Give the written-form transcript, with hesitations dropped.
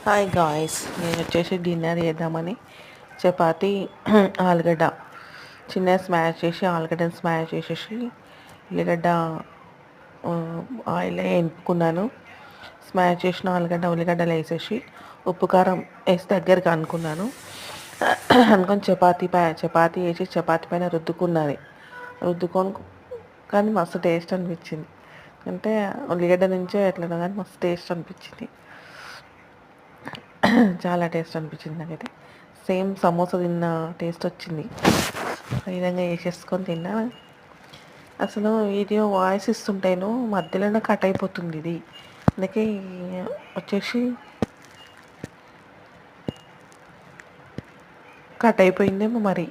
Hi guys, నేను వచ్చేసి dinner చేద్దామని చపాతి ఆలుగడ్డ చిన్న స్మాష్ చేసి ఆలుగడ్డని స్మాష్ చేసేసి ఉల్లిగడ్డ ఆయిల్ వేపుకున్నాను. స్మాష్ చేసిన ఆలుగడ్డ ఉల్లిగడ్డలు వేసేసి ఉప్పు కారం వేసి దగ్గరికి అనుకున్నాను. అనుకొని చపాతి వేసి చపాతి పైన రుద్దుకొని కానీ మస్తు టేస్ట్ అనిపించింది. అంటే ఉల్లిగడ్డ నుంచే ఎట్లనో కానీ మస్తు టేస్ట్ అనిపించింది. చాలా టేస్ట్ అనిపించింది నాకైతే. సేమ్ సమోసా తిన్న టేస్ట్ వచ్చింది. ఆ విధంగా వేసేసుకొని తిన్నా. అసలు వీడియో వాయిస్ ఇస్తుంటేను మధ్యలోనే కట్ అయిపోతుంది ఇది. అందుకే వచ్చేసి కట్ అయిపోయిందేమో మరి.